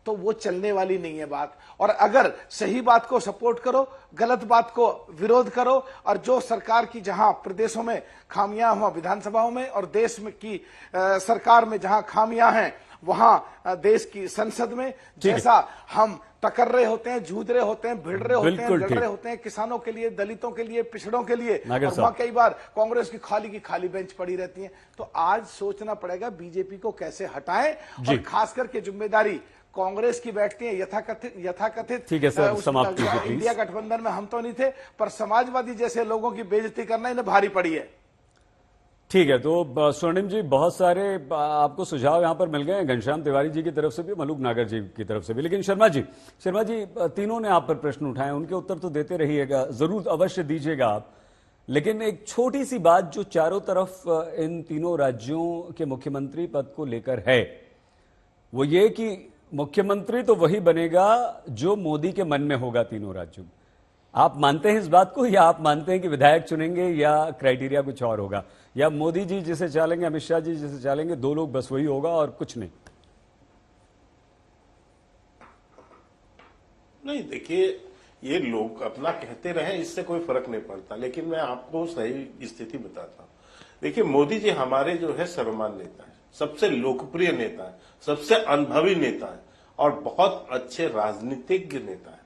तो वो चलने वाली नहीं है बात। और अगर सही बात को सपोर्ट करो, गलत बात को विरोध करो, और जो सरकार की जहां प्रदेशों में खामियां हो, विधानसभाओं में और देश में की सरकार में जहां खामियां हैं, वहां देश की संसद में जैसा हम टकर रहे होते हैं, जूझ रहे होते हैं, भिड़ रहे होते हैं, लड़ रहे होते हैं किसानों के लिए, दलितों के लिए, पिछड़ों के लिए, और वहां कई बार कांग्रेस की खाली बेंच पड़ी रहती है। तो आज सोचना पड़ेगा बीजेपी को कैसे हटाएं, और खास करके जिम्मेदारी कांग्रेस की बैठती है यथाकथित ठीक है सर, समाप्त कीजिए। इंडिया गठबंधन में हम तो नहीं थे, पर समाजवादी जैसे लोगों की बेइज्जती करना इन्हें भारी पड़ी है। ठीक है, तो स्वर्णिम जी, बहुत सारे आपको सुझाव यहां पर मिल गए हैं, घनश्याम तिवारी जी की तरफ से भी, मलूक नागर जी की तरफ से भी। लेकिन शर्मा जी तीनों ने आप पर प्रश्न उठाए, उनके उत्तर तो देते रहिएगा, जरूर अवश्य दीजिएगा आप। लेकिन एक छोटी सी बात जो चारों तरफ इन तीनों राज्यों के मुख्यमंत्री पद को लेकर है, वो ये कि मुख्यमंत्री तो वही बनेगा जो मोदी के मन में होगा तीनों राज्यों में। आप मानते हैं इस बात को, या आप मानते हैं कि विधायक चुनेंगे या क्राइटेरिया कुछ और होगा, या मोदी जी जिसे चालेंगे, अमित शाह जी जिसे चालेंगे, दो लोग बस वही होगा और कुछ नहीं? नहीं, देखिए, ये लोग अपना कहते रहे, इससे कोई फर्क नहीं पड़ता, लेकिन मैं आपको सही स्थिति बताता हूं। देखिए, मोदी जी हमारे जो है सर्वमान्य नेता है, सबसे लोकप्रिय नेता है, सबसे अनुभवी नेता है और बहुत अच्छे राजनीतिज्ञ नेता है।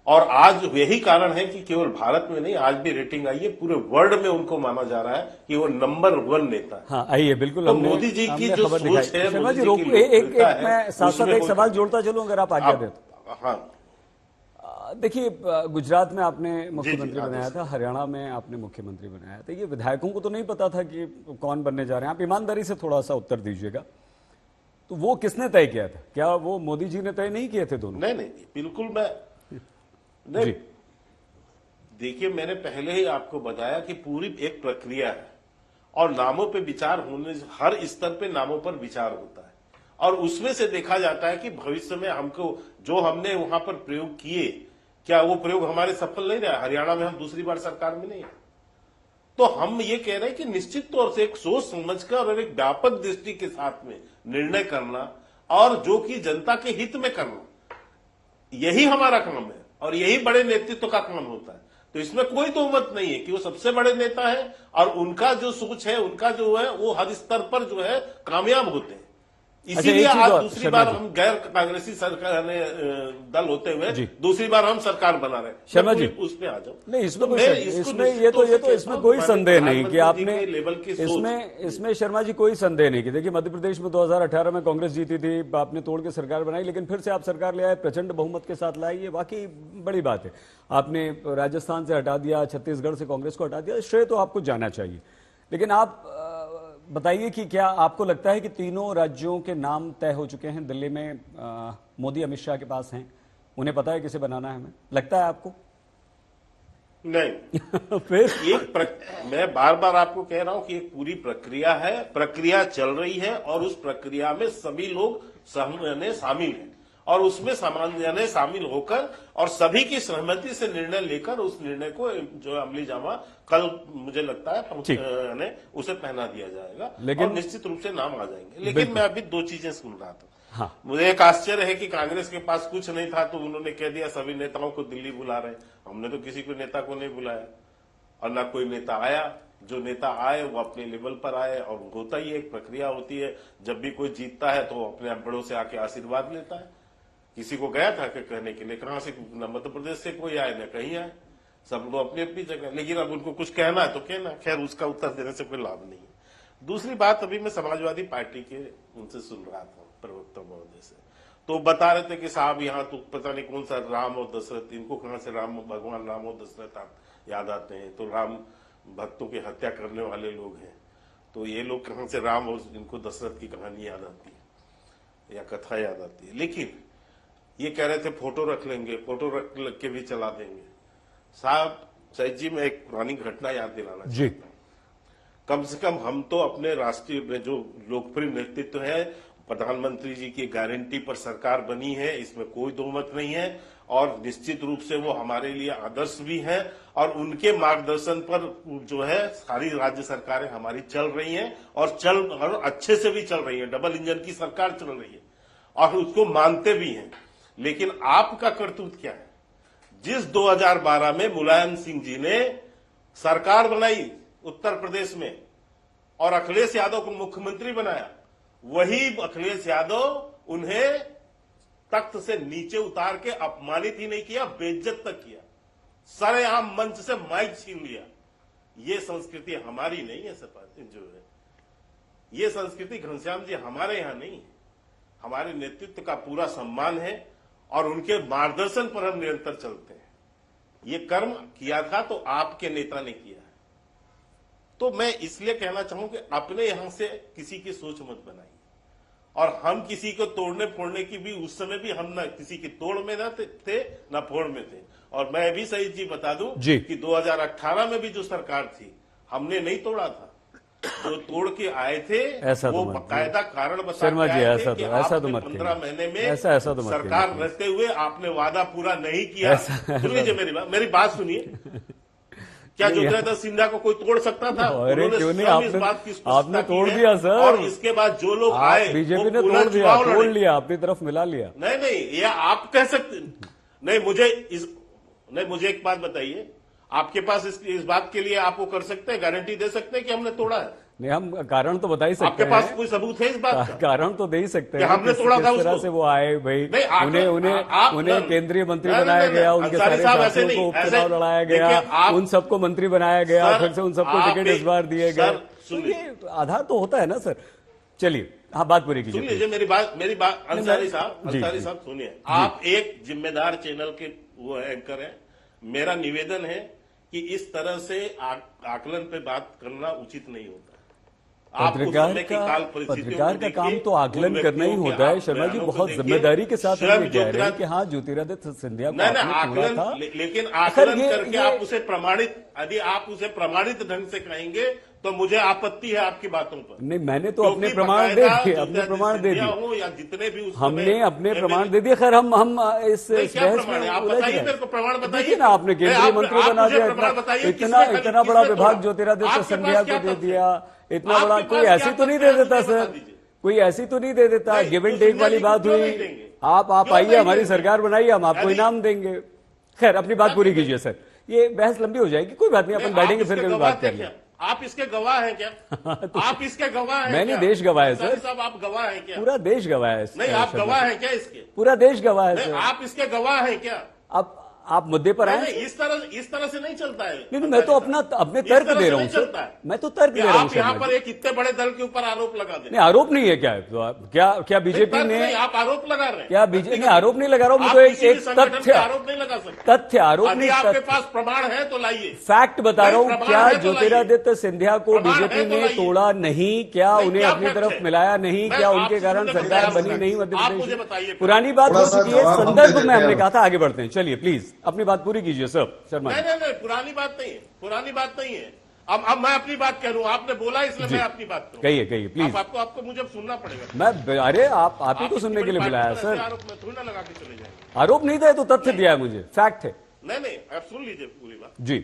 और आज यही कारण है कि केवल भारत में नहीं, आज भी रेटिंग आई है, पूरे वर्ल्ड में उनको माना जा रहा है कि वो नंबर 1 नेता है। हाँ, आइए, बिल्कुल। तो मोदी जी की जो सोच है, शर्मा जी मैं साथ-साथ एक सवाल जोड़ता चलूं, अगर आप आज्ञा दें तो। हाँ, देखिए, गुजरात में आपने मुख्यमंत्री बनाया था, हरियाणा में आपने मुख्यमंत्री बनाया था। ये विधायकों को तो नहीं पता था कि कौन बनने जा रहे हैं। आप ईमानदारी से थोड़ा सा उत्तर दीजिएगा, तो वो किसने तय किया था? क्या वो मोदी जी ने तय नहीं किए थे दोनों? नहीं, बिल्कुल नहीं। देखिए, मैंने पहले ही आपको बताया कि पूरी एक प्रक्रिया है और नामों पे विचार होने, हर स्तर पे नामों पर विचार होता है और उसमें से देखा जाता है कि भविष्य में हमको जो हमने वहां पर प्रयोग किए, क्या वो प्रयोग हमारे सफल नहीं रहा? हरियाणा में हम दूसरी बार सरकार में नहीं है, तो हम ये कह रहे हैं कि निश्चित तौर से एक सोच समझकर और एक व्यापक दृष्टि के साथ में निर्णय करना और जो कि जनता के हित में करना, यही हमारा काम है और यही बड़े नेतृत्व का काम होता है। तो इसमें कोई दो मत नहीं है कि वो सबसे बड़े नेता है और उनका जो सोच है, उनका जो है, वो हर स्तर पर जो है कामयाब होते हैं। इसीलिए आज दूसरी बार हम गैर कांग्रेसी सरकार ने दल होते हुए दूसरी बार हम सरकार बना रहे हैं। शर्मा जी, उसमें आ जाओ। नहीं, इसमें कोई संदेह नहीं कि आपने इसमें शर्मा जी कोई संदेह नहीं कि देखिए, मध्य प्रदेश में 2018 में कांग्रेस जीती थी, आपने तोड़ के सरकार बनाई, लेकिन फिर से आप सरकार ले आए, प्रचंड बहुमत के साथ लाई। ये वाकई बड़ी बात है। आपने राजस्थान से हटा दिया, छत्तीसगढ़ से कांग्रेस को हटा दिया, श्रेय तो आपको जाना चाहिए। लेकिन आप बताइए कि क्या आपको लगता है कि तीनों राज्यों के नाम तय हो चुके हैं? दिल्ली में मोदी अमित शाह के पास हैं, उन्हें पता है किसे बनाना है? हमें लगता है आपको? नहीं। फिर मैं बार बार आपको कह रहा हूं कि एक पूरी प्रक्रिया है, प्रक्रिया चल रही है और उस प्रक्रिया में सभी लोग शामिल हैं और उसमें सामान्य शामिल होकर और सभी की सहमति से निर्णय लेकर उस निर्णय को जो अमली जामा कल मुझे लगता है उसे पहना दिया जाएगा, लेकिन निश्चित रूप से नाम आ जाएंगे। लेकिन मैं अभी दो चीजें सुन रहा था। हाँ। मुझे एक आश्चर्य है कि कांग्रेस के पास कुछ नहीं था तो उन्होंने कह दिया सभी नेताओं को दिल्ली बुला रहे। हमने तो किसी को नेता को नहीं बुलाया और ना कोई नेता आया। जो नेता आए वो अपने लेवल पर आए और होता ही एक प्रक्रिया होती है। जब भी कोई जीतता है तो अपने बड़ों से आके आशीर्वाद लेता है। किसी को गया था कि कहने के लिए, कहां से, न मध्य प्रदेश से कोई आए न कहीं आए, सब लोग अपनी अपनी जगह। लेकिन अब उनको कुछ कहना है तो कहना, खैर उसका उत्तर देने से कोई लाभ नहीं है। दूसरी बात, अभी मैं समाजवादी पार्टी के उनसे सुन रहा था, प्रवक्ता महोदय से, तो बता रहे थे कि साहब यहाँ तो पता नहीं कौन सा राम और दशरथ, इनको कहां से राम, भगवान राम और दशरथ आप याद आते हैं? तो राम भक्तों की हत्या करने वाले लोग हैं, तो ये लोग कहां से राम और इनको दशरथ की कहानी याद आती है या कथा याद आती है? लेकिन ये कह रहे थे फोटो रख लेंगे, फोटो रख के भी चला देंगे। साहब सैद जी, मैं एक पुरानी घटना याद दिलाना चाहता हूं। कम से कम हम तो अपने राष्ट्रीय में जो लोकप्रिय नेतृत्व है, प्रधानमंत्री जी की गारंटी पर सरकार बनी है, इसमें कोई दो मत नहीं है और निश्चित रूप से वो हमारे लिए आदर्श भी हैं और उनके मार्गदर्शन पर जो है सारी राज्य सरकारें हमारी चल रही हैं और अच्छे से भी चल रही है। डबल इंजन की सरकार चल रही है और उसको मानते भी हैं। लेकिन आपका करतूत क्या है? जिस 2012 में मुलायम सिंह जी ने सरकार बनाई उत्तर प्रदेश में और अखिलेश यादव को मुख्यमंत्री बनाया, वही अखिलेश यादव उन्हें तख्त से नीचे उतार के अपमानित ही नहीं किया, बेइज्जत तक किया, सरेआम मंच से माइक छीन लिया। ये संस्कृति हमारी नहीं है। जो है ये संस्कृति घनश्याम जी हमारे यहां नहीं है। हमारे नेतृत्व का पूरा सम्मान है और उनके मार्गदर्शन पर हम निरंतर चलते हैं। ये कर्म किया था तो आपके नेता ने किया है। तो मैं इसलिए कहना चाहूं कि अपने यहां से किसी की सोच मत बनाइए और हम किसी को तोड़ने फोड़ने की भी उस समय भी हम ना किसी की तोड़ में ना थे ना फोड़ में थे। और मैं भी सही जी बता दूं कि 2018 में भी जो सरकार थी हमने नहीं तोड़ा था, जो तोड़ के आए थे वो बाकायदा कारण बता के आए थे कि आपने 15 महीने में सरकार रहते हुए आपने वादा पूरा नहीं किया। सुन लीजिए मेरी बात सुनिए। क्या ज्योतिरादित्य सिंधिया को कोई तोड़ सकता था? अरे क्यों नहीं, आपने तोड़ दिया सर। और इसके बाद जो लोग आए बीजेपी ने तोड़ लिया, अपनी तरफ मिला लिया। नहीं, ये आप कह सकते नहीं। मुझे एक बात बताइए, आपके पास इस बात के लिए आप वो कर सकते हैं, गारंटी दे सकते हैं कि हमने तोड़ा है? नहीं, हम कारण तो बता ही सकते हैं। आपके पास कोई सबूत है इस बात का? कारण तो दे ही सकते हैं। हमने तोड़ा था उसको? किस तरह से वो आए भाई, उन्हें केंद्रीय मंत्री बनाया गया, उनके सारे साथियों को उपचुनाव लड़ाया गया, उन सबको मंत्री बनाया गया, फिर से उन सबको टिकट इस बार दिए गए। ये आधार तो होता है ना सर। चलिए, हाँ, बात पूरी कीजिए। सुन लीजिए मेरी बात अंसारी साहब सुनिए। आप एक जिम्मेदार चैनल के वो एंकर हैं। मेरा निवेदन है कि इस तरह से आकलन पे बात करना उचित नहीं होता। पत्रकार का काम तो आकलन करना ही होता है। शर्मा जी बहुत जिम्मेदारी के साथ हम ये कह रहे हैं कि हाँ, ज्योतिरादित्य सिंधिया को आपने तोड़ा था, लेकिन आकलन करके आप उसे प्रमाणित, यदि आप उसे प्रमाणित ढंग से कहेंगे तो मुझे आपत्ति है आपकी बातों पर। नहीं, मैंने तो अपने प्रमाण दे दिए, अपने प्रमाण दे दिए, या जितने भी हमने अपने प्रमाण दे दिए। खैर हम इस बहस में आप बताइए, मेरे को प्रमाण बताइए ना। आपने केंद्रीय मंत्री बना दिया, इतना बड़ा विभाग ज्योतिरादित्य सिंधिया को दे दिया, इतना बड़ा। कोई ऐसी तो नहीं दे देता सर, कोई ऐसी तो नहीं दे देता। गिव एंड टेक वाली बात हुई। आप आइए, हमारी सरकार बनाइए, हम आपको इनाम देंगे। खैर अपनी बात पूरी कीजिए सर, ये बहस लंबी हो जाएगी। कोई बात नहीं, अपन बैठेंगे फिर कभी बात कर लें। आप इसके गवाह हैं क्या? आप इसके गवाह हैं? मैंने देश गवाह है सर। साहब आप गवाह हैं क्या? पूरा देश गवाह है। नहीं, आप गवाह हैं क्या इसके? पूरा देश गवाह है सर। आप इसके गवाह हैं क्या? अब आप मुद्दे पर आए। इस तरह से नहीं चलता है। नहीं, मैं तो अपने तर्क दे रहा हूँ सर। मैं तो तर्क दे रहा हूँ। आप यहाँ पर एक इतने बड़े दल के ऊपर आरोप लगा दे। नहीं, आरोप नहीं है क्या बीजेपी ने? आप आरोप लगा रहे हैं क्या बीजेपी ने? आरोप नहीं लगा रहा हूँ मैं तो एक तथ्य आरोप नहीं लगा सकते। तथ्य आरोप नहीं, आपके पास प्रमाण है तो लाइए। फैक्ट बता रहा हूँ। क्या ज्योतिरादित्य सिंधिया को बीजेपी ने तोड़ा नहीं? क्या उन्हें अपनी तरफ मिलाया नहीं? क्या उनके कारण सरकार बनी नहीं मध्य प्रदेश? पुरानी बात हो चुकी है। संदर्भ में हमने कहा था। आगे बढ़ते हैं, चलिए प्लीज अपनी बात पूरी कीजिए सर। शर्मा नहीं, पुरानी बात नहीं है। अब मैं अपनी बात कह रहा हूं, आपने बोला इसलिए मैं अपनी बात करूं। कहिए प्लीज। आपको मुझे सुनना पड़ेगा। अरे आप ही तो सुनने के लिए बुलाया सर। आरोप में थोड़ी ना लगा के चले जाएंगे। आरोप नहीं था तो तथ्य दिया है मुझे, फैक्ट है। नहीं, आप सुन लीजिए पूरी बात जी।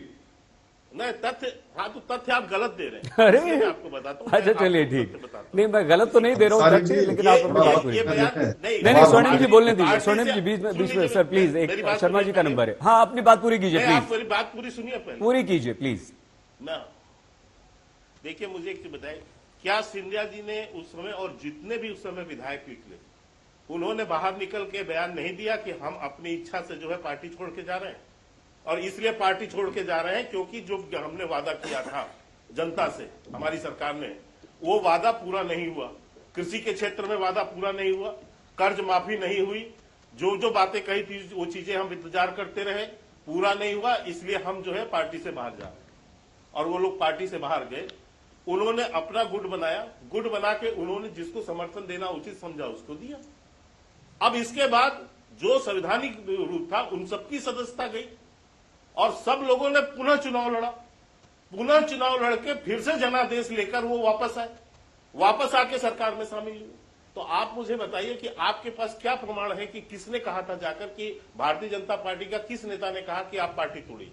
नहीं, तथ्य, हाँ तो तथ्य आप गलत दे रहे हैं। अरे मैं आपको बताता हूँ। अच्छा चलिए ठीक। नहीं, मैं गलत तो नहीं दे रहा हूँ, लेकिन आप अपनी बात पूरी। नहीं, स्वर्णिम जी बोलने दीजिए। स्वर्णिम जी बीच में सर प्लीज। एक शर्मा जी का नंबर है। हाँ, अपनी बात पूरी कीजिए प्लीज। मेरी बात पूरी सुनिए पहले। पूरी कीजिए प्लीज। देखिए, मुझे एक चीज बताइए, क्या सिंधिया जी ने उस समय और जितने भी उस समय विधायक निकले, उन्होंने बाहर निकल के बयान नहीं दिया कि हम अपनी इच्छा से जो है पार्टी छोड़ के जा रहे हैं? और इसलिए पार्टी छोड़ के जा रहे हैं क्योंकि जो हमने वादा किया था जनता से, हमारी सरकार ने, वो वादा पूरा नहीं हुआ। कृषि के क्षेत्र में वादा पूरा नहीं हुआ, कर्ज माफी नहीं हुई, जो बातें कही थी वो चीजें हम इंतजार करते रहे, पूरा नहीं हुआ। इसलिए हम जो है पार्टी से बाहर जा रहे हैं। और वो लोग पार्टी से बाहर गए, उन्होंने अपना गुट बनाया, गुट बना के उन्होंने जिसको समर्थन देना उचित समझा उसको दिया। अब इसके बाद जो संवैधानिक रूप था उन सबकी सदस्यता गई और सब लोगों ने पुनः चुनाव लड़ा। पुनः चुनाव लड़के फिर से जनादेश लेकर वो वापस आके सरकार में शामिल हुए। तो आप मुझे बताइए कि आपके पास क्या प्रमाण है कि किसने कहा था जाकर कि भारतीय जनता पार्टी का किस नेता ने कहा कि आप पार्टी तोड़िए,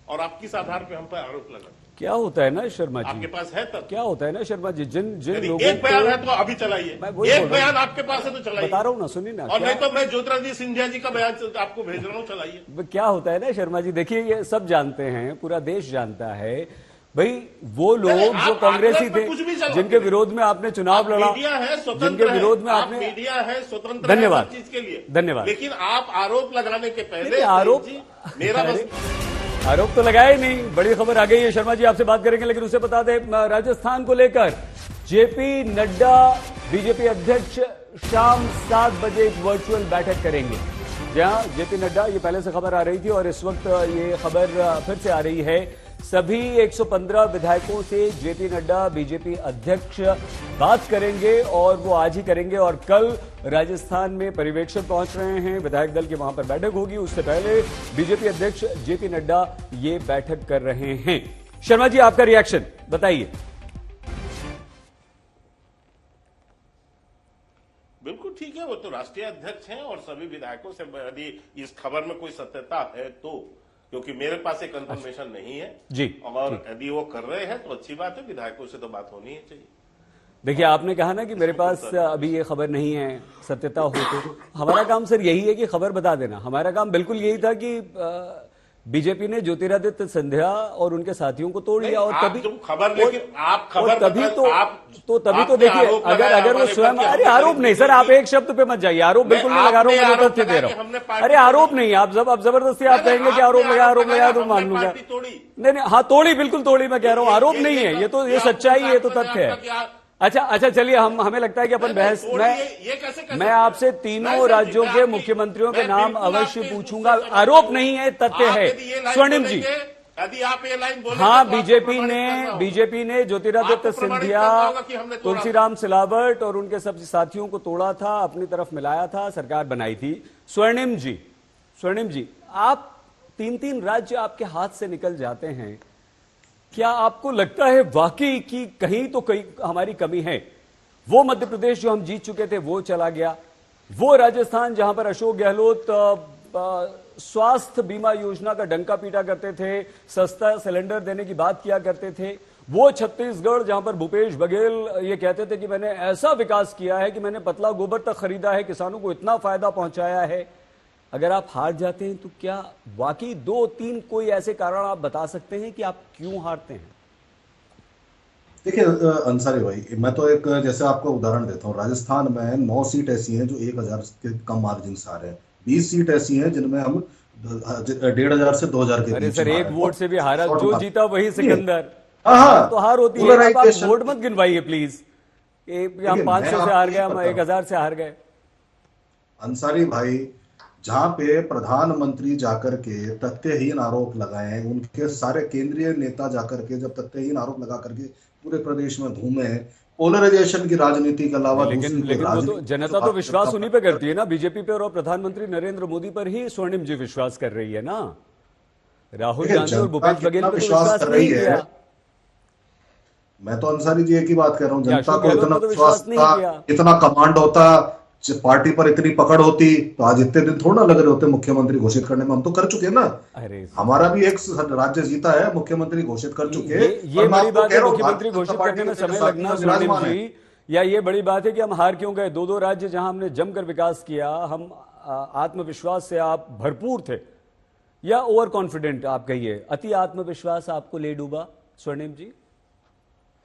और आप किस आधार पर हम पर आरोप लगा? क्या होता है ना शर्मा जी, आपके पास है तब? क्या होता है ना शर्मा जी, जिन लोगों एक बयान है तो अभी चलाइए, एक बयान आपके पास है तो चलाइए। बता रहा हूँ ना, सुनिए ना। और नहीं तो मैं ज्योतिरादित्य सिंधिया जी का बयान आपको भेज रहा हूँ, चलाइए। क्या होता है ना शर्मा जी, देखिए ये सब जानते हैं, पूरा देश जानता है भाई, वो लोग जो कांग्रेसी थे जिनके विरोध में आपने चुनाव लड़ा, जिनके विरोध में आपने, मीडिया है स्वतंत्र, धन्यवाद चीज के लिए धन्यवाद। लेकिन आप आरोप लगाने के पहले आरोप तो लगाया ही नहीं। बड़ी खबर आ गई है, शर्मा जी आपसे बात करेंगे, लेकिन उसे बता दें राजस्थान को लेकर जेपी नड्डा बीजेपी अध्यक्ष शाम 7 बजे एक वर्चुअल बैठक करेंगे, जहां जेपी नड्डा, ये पहले से खबर आ रही थी और इस वक्त ये खबर फिर से आ रही है सभी 115 विधायकों से जेपी नड्डा बीजेपी अध्यक्ष बात करेंगे और वो आज ही करेंगे और कल राजस्थान में पर्यवेक्षक पहुंच रहे हैं, विधायक दल की वहां पर बैठक होगी। उससे पहले बीजेपी अध्यक्ष जेपी नड्डा ये बैठक कर रहे हैं। शर्मा जी, आपका रिएक्शन बताइए। बिल्कुल ठीक है, वो तो राष्ट्रीय अध्यक्ष हैं और सभी विधायकों से यदि इस खबर में कोई सत्यता है तो, क्योंकि मेरे पास एक कंफर्मेशन नहीं है जी, और यदि वो कर रहे हैं तो अच्छी बात है, विधायकों से तो बात होनी ही चाहिए। देखिए, आपने कहा ना कि मेरे पास अभी ये खबर नहीं है, सत्यता हो तो हमारा काम सर यही है कि खबर बता देना। हमारा काम बिल्कुल यही था कि बीजेपी ने ज्योतिरादित्य सिंधिया और उनके साथियों को तोड़ लिया और तभी खबर, लेकिन आप खबर तभी तो देखिए, अगर वो स्वयं, अरे आरोप नहीं सर, आप एक शब्द पे मत जाइए, आरोप बिल्कुल नहीं लगा रहा हूं, मैं तथ्य दे रहा हूं। अरे आरोप नहीं, आप जबरदस्ती आप कहेंगे कि आरोप लगाया तो मान लूंगा। नहीं, हाँ तोड़ी, बिल्कुल तोड़ी, मैं कह रहा हूँ, आरोप नहीं है, ये तो ये सच्चाई है, ये तो तथ्य है। अच्छा चलिए, हमें लगता है कि अपन बहस मैं आपसे तीनों राज्यों के मुख्यमंत्रियों के नाम अवश्य पूछूंगा। आरोप नहीं है, तथ्य है। स्वर्णिम जी, यदि आप ये लाइन बोले, हाँ, बीजेपी ने ज्योतिरादित्य सिंधिया, तुलसीराम सिलावट और उनके सब साथियों को तोड़ा था, अपनी तरफ मिलाया था, सरकार बनाई थी। स्वर्णिम जी, आप 3 राज्य आपके हाथ से निकल जाते हैं, क्या आपको लगता है वाकई कि कहीं तो कहीं हमारी कमी है? वो मध्य प्रदेश जो हम जीत चुके थे वो चला गया, वो राजस्थान जहां पर अशोक गहलोत स्वास्थ्य बीमा योजना का डंका पीटा करते थे, सस्ता सिलेंडर देने की बात किया करते थे, वो छत्तीसगढ़ जहां पर भूपेश बघेल ये कहते थे कि मैंने ऐसा विकास किया है कि मैंने पतला गोबर तक खरीदा है, किसानों को इतना फायदा पहुंचाया है। अगर आप हार जाते हैं तो क्या वाकई 2-3 कोई ऐसे कारण आप बता सकते हैं कि आप क्यों हारते हैं? देखिए अंसारी भाई, मैं तो एक जैसे आपको उदाहरण देता हूँ, राजस्थान में 9 सीट ऐसी हैं जो 1000 के कम मार्जिन से आ रहे हैं, 20 सीट ऐसी हैं जिनमें हम 1500 से 2000 के अरे सर, एक वोट से भी हारा, जो जीता वही सिकंदर। हाँ, तो हार होती है, आप वोट मत गिनवाइए प्लीज। हम 500 से हार गए, हम 1000 से हार गए। अंसारी भाई, जहां पे प्रधानमंत्री जाकर के तथ्यहीन आरोप लगाए हैं, उनके सारे केंद्रीय नेता जाकर के जब तथ्यहीन आरोप लगा करके पूरे प्रदेश में घूमे हैं, पोलराइजेशन की राजनीति के अलावा लेकिन वो तो जनता तो विश्वास उन्हीं पे करती है ना, बीजेपी पे, और प्रधानमंत्री नरेंद्र मोदी पर ही स्वर्णिम जी विश्वास कर रही है ना। राहुल गांधी और भूपेश बघेल पर विश्वास कर रही है। मैं तो अंसारी जी एक ही बात कह रहा हूँ, जनता को इतना विश्वास था, इतना कमांड होता, पार्टी पर इतनी पकड़ होती तो आज इतने दिन थोड़ा लग रहे होते मुख्यमंत्री घोषित करने में। हम तो कर चुके हैं ना, हमारा भी एक राज्य जीता है, मुख्यमंत्री घोषित कर चुके हैं। ये बड़ी बात है मुख्यमंत्री घोषित करने में समय लगना स्वर्णिम जी, या ये बड़ी बात है कि हम हार क्यों गए? 2 राज्य जहां हमने जमकर विकास किया, हम आत्मविश्वास से आप भरपूर थे, या ओवर कॉन्फिडेंट आप कहिए, अति आत्मविश्वास आपको ले डूबा स्वर्णिम जी?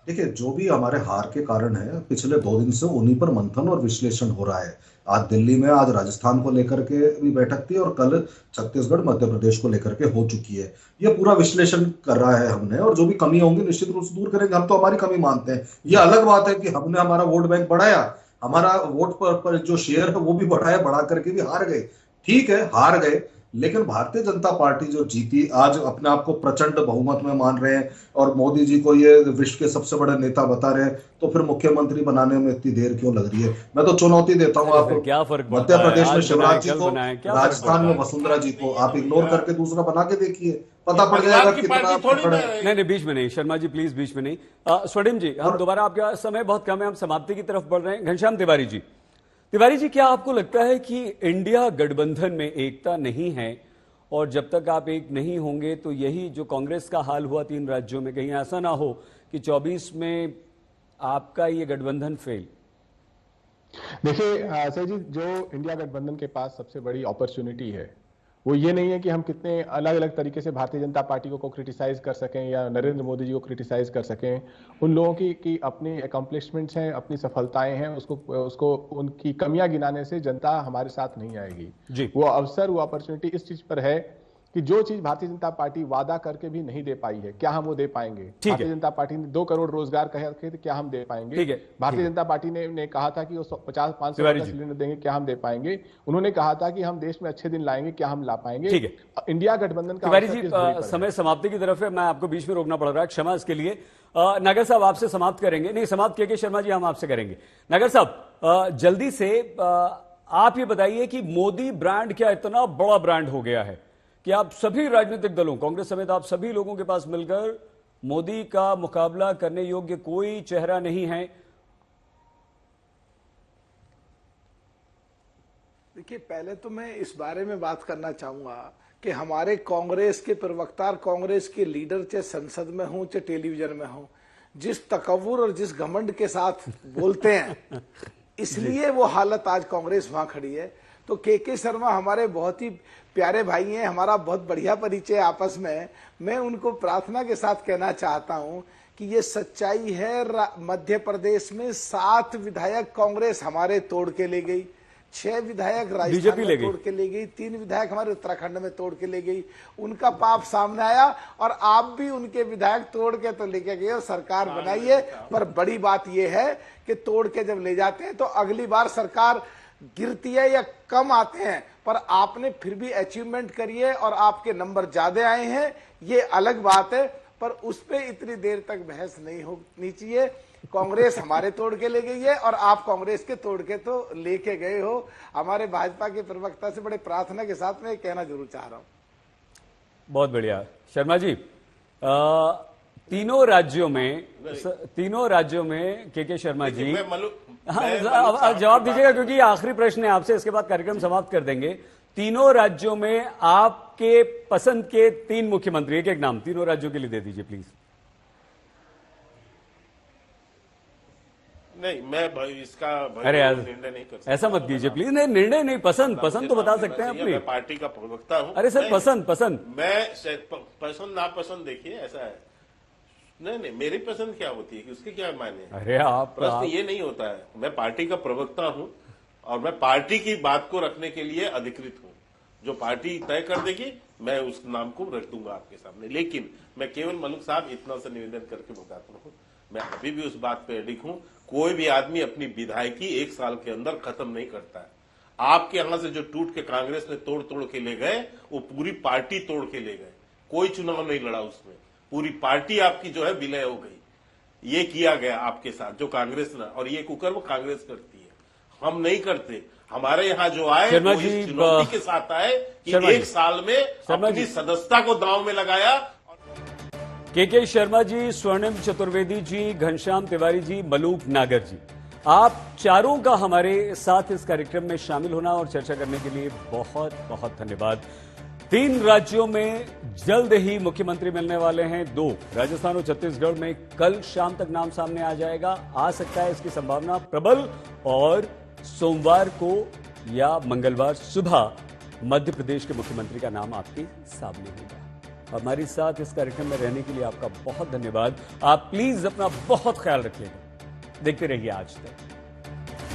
देखिए, जो भी हमारे हार के कारण है, पिछले 2 दिन से उन्हीं पर मंथन और विश्लेषण हो रहा है। आज दिल्ली में, आज राजस्थान को लेकर के भी बैठक थी और कल छत्तीसगढ़ मध्य प्रदेश को लेकर के हो चुकी है। ये पूरा विश्लेषण कर रहा है हमने, और जो भी कमी होंगी निश्चित रूप से दूर करेंगे। हम तो हमारी कमी मानते हैं। ये अलग बात है कि हमने हमारा वोट बैंक बढ़ाया, हमारा वोट पर जो शेयर है वो भी बढ़ाया, बढ़ा करके भी हार गए। ठीक है, हार गए, लेकिन भारतीय जनता पार्टी जो जीती, आज अपने आप को प्रचंड बहुमत में मान रहे हैं और मोदी जी को ये विश्व के सबसे बड़े नेता बता रहे हैं, तो फिर मुख्यमंत्री बनाने में इतनी देर क्यों लग रही है? मैं तो चुनौती देता हूं आपको, क्या फर्क मध्य प्रदेश में शिवराज जी को, राजस्थान में वसुंधरा जी को आप इग्नोर करके दूसरा बना के देखिए, पता पड़ जाएगा कितना पकड़ है। नहीं, बीच में नहीं, शर्मा जी प्लीज बीच में नहीं। स्वर्णिम जी, हम दोबारा, आपका समय बहुत कम है, हम समाप्ति की तरफ बढ़ रहे हैं। घनश्याम तिवारी जी, क्या आपको लगता है कि इंडिया गठबंधन में एकता नहीं है, और जब तक आप एक नहीं होंगे तो यही जो कांग्रेस का हाल हुआ 3 राज्यों में, कहीं ऐसा ना हो कि 24 में आपका ये गठबंधन फेल? देखिए सर जी, जो इंडिया गठबंधन के पास सबसे बड़ी अपॉर्चुनिटी है वो ये नहीं है कि हम कितने अलग अलग तरीके से भारतीय जनता पार्टी को क्रिटिसाइज कर सकें या नरेंद्र मोदी जी को क्रिटिसाइज कर सकें। उन लोगों की अपनी अकम्पलिशमेंट्स हैं, अपनी सफलताएं हैं, उसको उनकी कमियां गिनाने से जनता हमारे साथ नहीं आएगी जी। वो अवसर, वो अपॉर्चुनिटी इस चीज पर है कि जो चीज भारतीय जनता पार्टी वादा करके भी नहीं दे पाई है, क्या हम वो दे पाएंगे। भारतीय जनता पार्टी ने 2 करोड़ रोजगार कहे थे, क्या हम दे पाएंगे। भारतीय जनता पार्टी ने कहा था कि वो 50-500 सिलेंडर देंगे, क्या हम दे पाएंगे। उन्होंने कहा था कि हम देश में अच्छे दिन लाएंगे, क्या हम ला पाएंगे। इंडिया गठबंधन का तिवारी जी, समय समाप्ति की तरफ है, मैं आपको बीच में रोकना पड़ रहा है, क्षमा इसके लिए। नागर साहब आपसे समाप्त करेंगे, नहीं समाप्त के शर्मा जी हम आपसे करेंगे। नागर साहब जल्दी से आप ये बताइए कि मोदी ब्रांड क्या इतना बड़ा ब्रांड हो गया है कि आप सभी राजनीतिक दलों, कांग्रेस समेत आप सभी लोगों के पास मिलकर मोदी का मुकाबला करने योग्य कोई चेहरा नहीं है। देखिए, पहले तो मैं इस बारे में बात करना चाहूंगा कि हमारे कांग्रेस के प्रवक्ता, कांग्रेस के लीडर, चाहे संसद में हों चाहे टेलीविजन में हों, जिस तकव्वुर और जिस घमंड के साथ बोलते हैं, इसलिए वो हालत आज कांग्रेस वहां खड़ी है। तो के शर्मा हमारे बहुत ही प्यारे भाई हैं, हमारा बहुत बढ़िया परिचय आपस में। मैं उनको प्रार्थना के साथ कहना चाहता हूं कि ये सच्चाई है, मध्य प्रदेश में 7 विधायक कांग्रेस हमारे तोड़ के ले गई, 6 विधायक राजस्थान में तोड़ के ले गई, 3 विधायक हमारे उत्तराखंड में तोड़ के ले गई। उनका पाप सामने आया और आप भी उनके विधायक तोड़ के तो लेके गए और सरकार बनाइए। पर बड़ी बात यह है कि तोड़ के जब ले जाते हैं तो अगली बार सरकार गिरती है या कम आते हैं, पर आपने फिर भी अचीवमेंट करी है और आपके नंबर ज्यादा आए हैं, ये अलग बात है। पर उस पर इतनी देर तक बहस नहीं होनी चाहिए। कांग्रेस हमारे तोड़ के ले गई है और आप कांग्रेस के तोड़ के तो लेके गए हो। हमारे भाजपा के प्रवक्ता से बड़े प्रार्थना के साथ मैं कहना जरूर चाह रहा हूं। बहुत बढ़िया शर्मा जी, तीनों राज्यों में के शर्मा जी, हाँ जवाब दीजिएगा क्योंकि आखिरी प्रश्न है आपसे, इसके बाद कार्यक्रम समाप्त कर देंगे। तीनों राज्यों में आपके पसंद के 3 मुख्यमंत्री, एक नाम तीनों राज्यों के लिए दे दीजिए प्लीज। नहीं, मैं इसका अरे यार निर्णय नहीं कर सकता। ऐसा मत कीजिए प्लीज। नहीं, निर्णय नहीं, पसंद तो बता सकते हैं अपनी। मैं पार्टी का प्रवक्ता हूं। अरे सर, पसंद मैं पसंद नापसंद देखिए, ऐसा है। नहीं, मेरी पसंद क्या होती है कि उसके क्या मायने हैं? अरे प्रश्न ये नहीं होता है। मैं पार्टी का प्रवक्ता हूं और मैं पार्टी की बात को रखने के लिए अधिकृत हूं। जो पार्टी तय कर देगी मैं उस नाम को रख दूंगा आपके सामने। लेकिन मैं केवल मलूक साहब इतना सा निवेदन करके बताता हूं, मैं अभी भी उस बात पे अडिग हूं, कोई भी आदमी अपनी विधायकी 1 साल के अंदर खत्म नहीं करता है। आपके यहां से जो टूट के कांग्रेस ने तोड़ के ले गए, वो पूरी पार्टी तोड़ के ले गए। कोई चुनाव नहीं लड़ा उसमें, पूरी पार्टी आपकी जो है विलय हो गई। ये किया गया आपके साथ जो कांग्रेस ने, और ये कुकर्म कांग्रेस करती है, हम नहीं करते। हमारे यहाँ जो आए वो इस चुनौती के साथ आए कि 1 साल में अपनी सदस्यता को दांव में लगाया। के शर्मा जी, स्वर्णिम चतुर्वेदी जी, घनश्याम तिवारी जी, मलूक नागर जी, आप चारों का हमारे साथ इस कार्यक्रम में शामिल होना और चर्चा करने के लिए बहुत बहुत धन्यवाद। 3 राज्यों में जल्द ही मुख्यमंत्री मिलने वाले हैं। 2 राजस्थान और छत्तीसगढ़ में कल शाम तक नाम सामने आ जाएगा, आ सकता है इसकी संभावना प्रबल, और सोमवार को या मंगलवार सुबह मध्य प्रदेश के मुख्यमंत्री का नाम आपके सामने होगा। हमारे साथ इस कार्यक्रम में रहने के लिए आपका बहुत धन्यवाद। आप प्लीज अपना बहुत ख्याल रखिएगा। देखते रहिए आज तक।